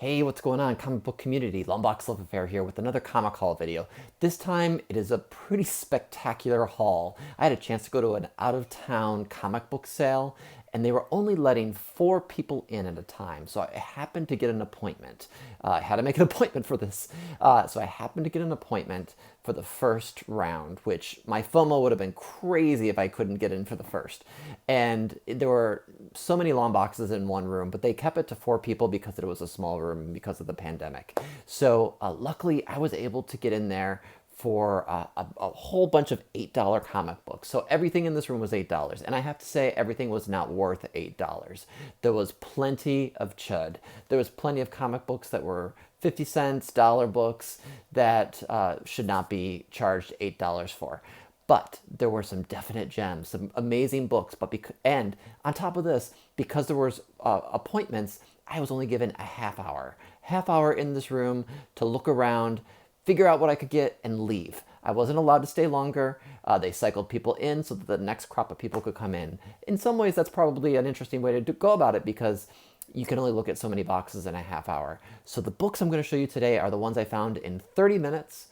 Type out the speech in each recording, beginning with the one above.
Hey, what's going on, comic book community? Lombox Love Affair here with another comic haul video. This time it is a pretty spectacular haul. I had a chance to go to an out-of-town comic book sale and they were only letting 4 people in at a time. So I happened to get an appointment. I had to make an appointment for this. So I happened to get an appointment for the first round, which my FOMO would have been crazy if I couldn't get in for the first. And there were so many long boxes in one room, but they kept it to 4 people because it was a small room because of the pandemic. So luckily I was able to get in there for a whole bunch of $8 comic books. So everything in this room was $8. And I have to say, everything was not worth $8. There was plenty of chud. There was plenty of comic books that were 50 cents, dollar books that should not be charged $8 for. But there were some definite gems, some amazing books. And on top of this, because there was appointments, I was only given a half hour in this room to look around, figure out what I could get, and leave. I wasn't allowed to stay longer. They cycled people in so that the next crop of people could come in. In some ways, that's probably an interesting way to go about it because you can only look at so many boxes in a half hour. So the books I'm going to show you today are the ones I found in 30 minutes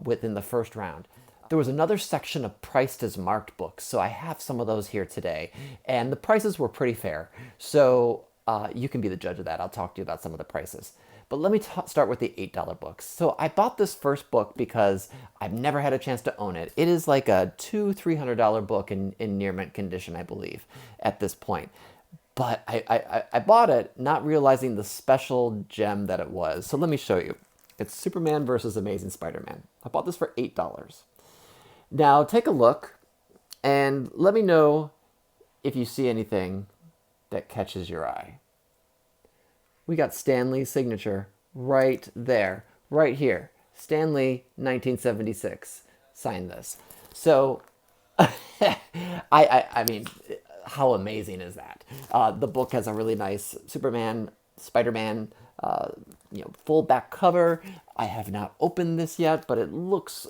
within the first round. There was another section of priced as marked books, so I have some of those here today. And the prices were pretty fair. So you can be the judge of that. I'll talk to you about some of the prices. But let me start with the $8 books. So I bought this first book because I've never had a chance to own it. It is like a $200-300 book in near mint condition, I believe, at this point. But I bought it not realizing the special gem that it was. So let me show you. It's Superman versus Amazing Spider-Man. I bought this for $8. Now take a look and let me know if you see anything that catches your eye. We got Stan Lee's signature right there, right here. Stan Lee, 1976, signed this. So, I mean, how amazing is that? The book has a really nice Superman, Spider-Man, full back cover. I have not opened this yet, but it looks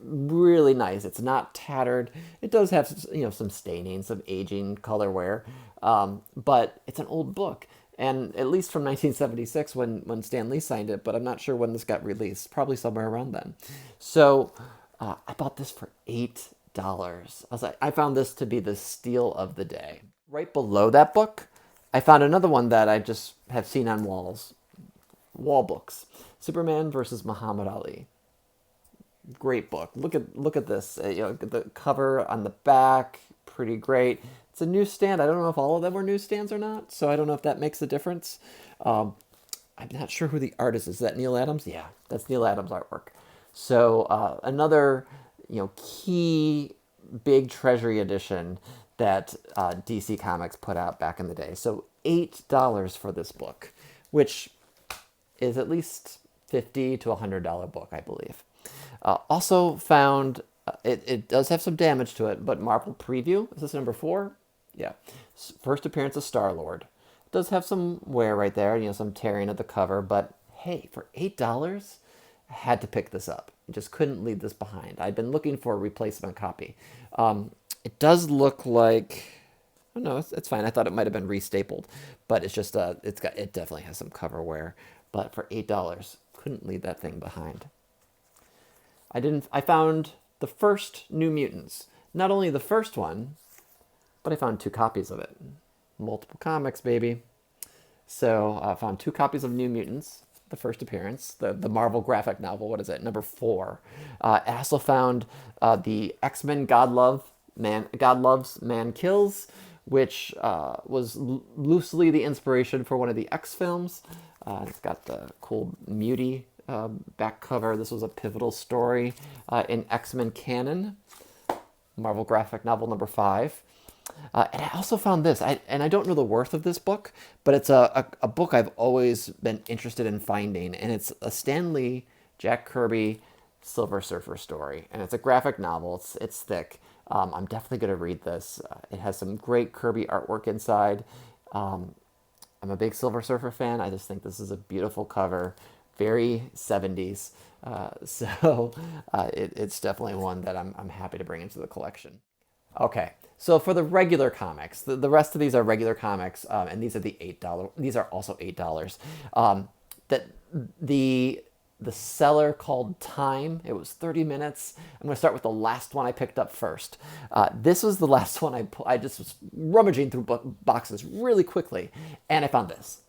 really nice. It's not tattered. It does have some staining, some aging color wear, but it's an old book. And at least from 1976 when Stan Lee signed it, but I'm not sure when this got released, probably somewhere around then. So I bought this for $8. I found this to be the steal of the day. Right below that book, I found another one that I just have seen on wall books. Superman versus Muhammad Ali. Great book. Look at this. The cover on the back, pretty great. It's a newsstand. I don't know if all of them were newsstands or not, so I don't know if that makes a difference. I'm not sure who the artist is. Is that Neil Adams? Yeah, that's Neil Adams' artwork. So another key big treasury edition that DC Comics put out back in the day. So $8 for this book, which is at least $50 to $100 book, I believe. Also found, it does have some damage to it, but Marvel Preview, is this number 4? Yeah. First appearance of Star-Lord. It does have some wear right there, some tearing of the cover, but hey, for $8, I had to pick this up. I just couldn't leave this behind. I'd been looking for a replacement copy. It does look like, oh no, it's fine. I thought it might have been restapled, but it's just, it definitely has some cover wear. But for $8, couldn't leave that thing behind. I found the first New Mutants. Not only the first one, but I found 2 copies of it. Multiple comics, baby. So I found 2 copies of New Mutants, the first appearance, the Marvel graphic novel. What is it? Number 4. I also found the X-Men God Loves, Man Kills, which was loosely the inspiration for one of the X films. It's got the cool Mutie back cover. This was a pivotal story in X-Men canon. Marvel graphic novel number 5. And I also found this, and I don't know the worth of this book, but it's a book I've always been interested in finding, and it's a Stan Lee, Jack Kirby, Silver Surfer story, and it's a graphic novel. It's thick. I'm definitely going to read this. It has some great Kirby artwork inside. I'm a big Silver Surfer fan. I just think this is a beautiful cover, very 70s. It's definitely one that I'm happy to bring into the collection. Okay, so for the regular comics, the rest of these are regular comics, and these are the $8. These are also $8. that the seller called Time. It was 30 minutes. I'm going to start with the last one I picked up first. This was the last one I just was rummaging through boxes really quickly, and I found this.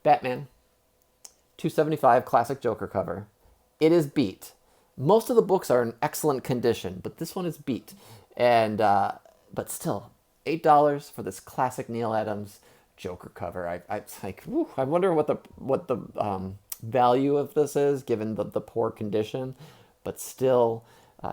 Batman, 275 classic Joker cover. It is beat. Most of the books are in excellent condition, but this one is beat. And but still, $8 for this classic Neil Adams Joker cover. I like. Whew, I wonder what the value of this is, given the poor condition, but still.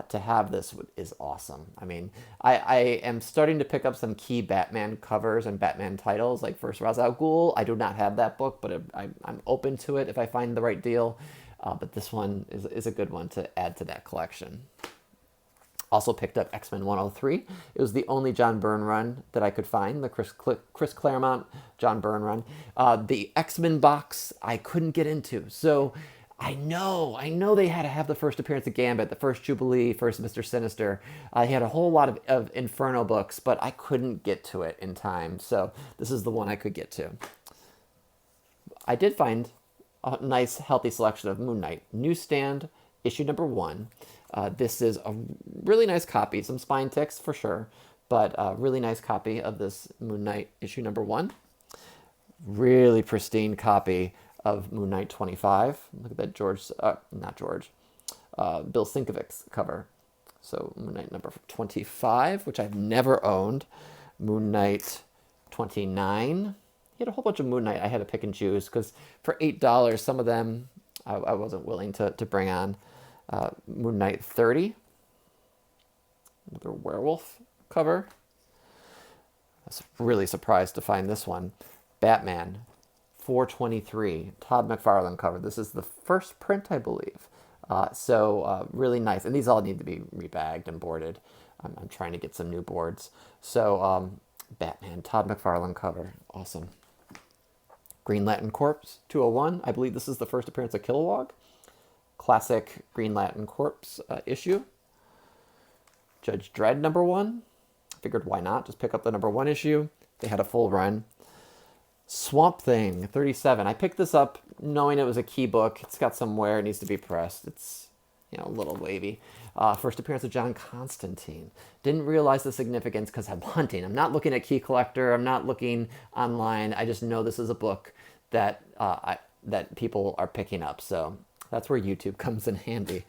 To have this is awesome. I mean, I am starting to pick up some key Batman covers and Batman titles, like First Ra's al Ghul. I do not have that book, but I'm open to it if I find the right deal. But this one is a good one to add to that collection. Also picked up X-Men 103. It was the only John Byrne run that I could find, the Chris Claremont John Byrne run. The X-Men box I couldn't get into, so I know they had to have the first appearance of Gambit, the first Jubilee, first Mr. Sinister. He had a whole lot of Inferno books, but I couldn't get to it in time, so this is the one I could get to. I did find a nice, healthy selection of Moon Knight. Newsstand, issue number 1. This is a really nice copy, some spine ticks for sure, but a really nice copy of this Moon Knight issue number 1. Really pristine copy of Moon Knight 25. Look at that Bill Sinkovic's cover. So Moon Knight number 25, which I've never owned. Moon Knight 29. He had a whole bunch of Moon Knight I had to pick and choose, because for $8, some of them I wasn't willing to bring on. Moon Knight 30. Another werewolf cover. I was really surprised to find this one. Batman 423, Todd McFarlane cover. This is the first print, I believe. So really nice. And these all need to be rebagged and boarded. I'm trying to get some new boards. So Batman, Todd McFarlane cover. Awesome. Green Lantern Corps 201. I believe this is the first appearance of Kilowog. Classic Green Lantern Corps issue. Judge Dredd number 1. Figured why not? Just pick up the number 1 issue. They had a full run. Swamp Thing 37. I picked this up knowing it was a key book. It's got some wear. It needs to be pressed. It's, a little wavy. First appearance of John Constantine. Didn't realize the significance because I'm hunting. I'm not looking at Key Collector. I'm not looking online. I just know this is a book that that people are picking up. So that's where YouTube comes in handy.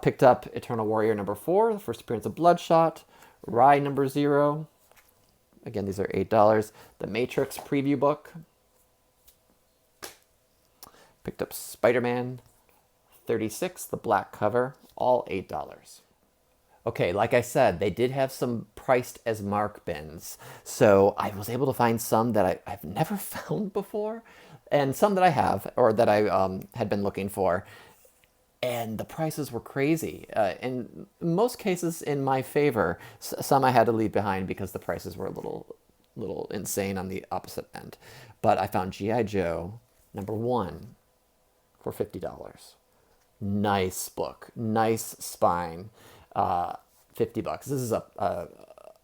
Picked up Eternal Warrior number 4. The first appearance of Bloodshot. Rye number 0. Again, these are $8. The Matrix preview book. Picked up SpiderMan 36, the black cover, all $8. Okay, like I said, they did have some priced as mark bins. So I was able to find some that I've never found before, and some that I have, or that I had been looking for. And the prices were crazy. In most cases, in my favor. Some I had to leave behind because the prices were a little insane on the opposite end. But I found G.I. Joe number 1 for $50. Nice book, nice spine. $50. This is a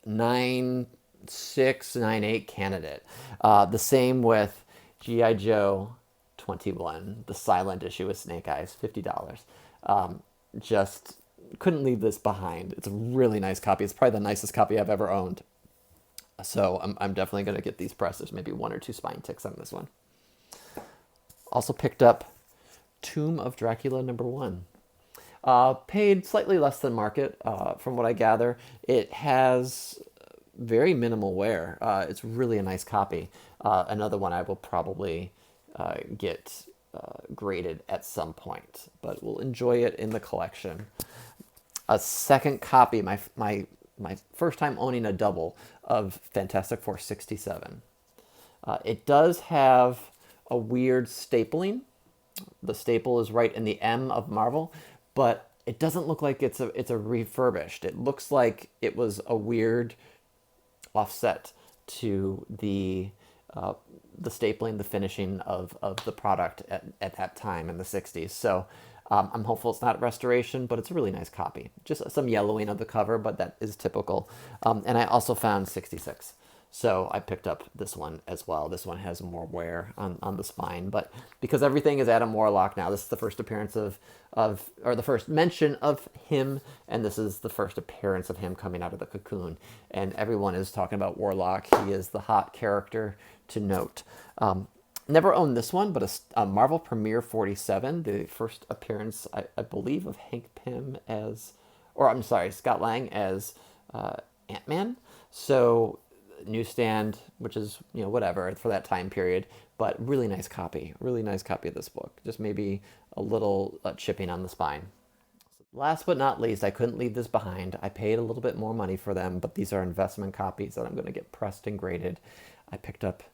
9.6, 9.8 candidate. The same with G.I. Joe 21, the silent issue with Snake Eyes, $50. Just couldn't leave this behind. It's a really nice copy. It's probably the nicest copy I've ever owned. So I'm definitely going to get these pressed. There's maybe 1 or 2 spine ticks on this one. Also picked up Tomb of Dracula number 1. Paid slightly less than market, from what I gather. It has very minimal wear. It's really a nice copy. Another one I will probably get graded at some point, but we'll enjoy it in the collection. A second copy, my first time owning a double of Fantastic Four 67. It does have a weird stapling. The staple is right in the M of Marvel, but it doesn't look like it's a refurbished. It looks like it was a weird offset to the stapling, the finishing of the product at that time in the 60s. So I'm hopeful it's not restoration, but it's a really nice copy. Just some yellowing of the cover, but that is typical. And I also found 66. So I picked up this one as well. This one has more wear on the spine, but because everything is Adam Warlock now, this is the first appearance or the first mention of him, and this is the first appearance of him coming out of the cocoon. And everyone is talking about Warlock. He is the hot character to note. Never owned this one, but a Marvel Premiere 47, the first appearance, I believe, of Hank Pym as, or I'm sorry, Scott Lang as Ant-Man. So newsstand, which is, whatever for that time period, but really nice copy of this book. Just maybe a little chipping on the spine. Last but not least, I couldn't leave this behind. I paid a little bit more money for them, but these are investment copies that I'm going to get pressed and graded. I picked up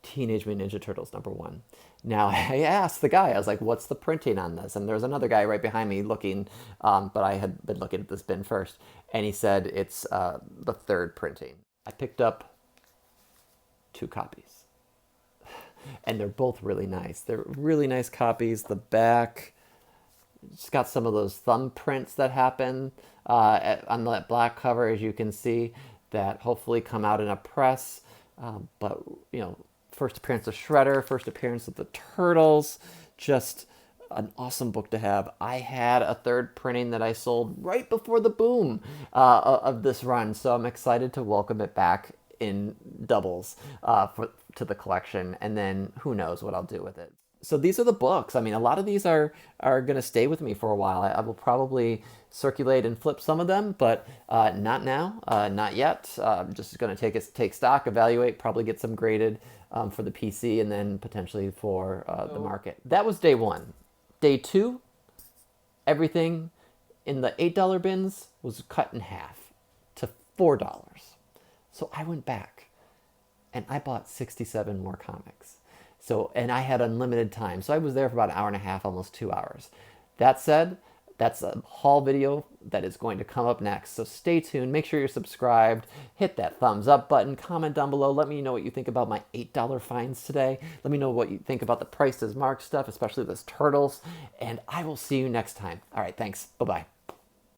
Teenage Mutant Ninja Turtles #1. Now, I asked the guy, I was like, what's the printing on this? And there's another guy right behind me looking, but I had been looking at this bin first, and he said it's the third printing. I picked up 2 copies, and they're both really nice. They're really nice copies. The back, it's got some of those thumbprints that happen on that black cover, as you can see, that hopefully come out in a press. But, first appearance of Shredder, first appearance of the Turtles, just an awesome book to have. I had a third printing that I sold right before the boom of this run, so I'm excited to welcome it back in doubles to the collection, and then who knows what I'll do with it. So these are the books. I mean, a lot of these are going to stay with me for a while. I will probably circulate and flip some of them, but not now, not yet. I'm just going to take stock, evaluate, probably get some graded for the PC, and then potentially for the market. That was day 1. Day 2, everything in the $8 bins was cut in half to $4. So I went back and I bought 67 more comics. So, and I had unlimited time. So I was there for about an hour and a half, almost 2 hours. That said, that's a haul video that is going to come up next. So stay tuned. Make sure you're subscribed. Hit that thumbs up button. Comment down below. Let me know what you think about my $8 finds today. Let me know what you think about the Price is Marked stuff, especially this Turtles. And I will see you next time. All right, thanks. Bye-bye.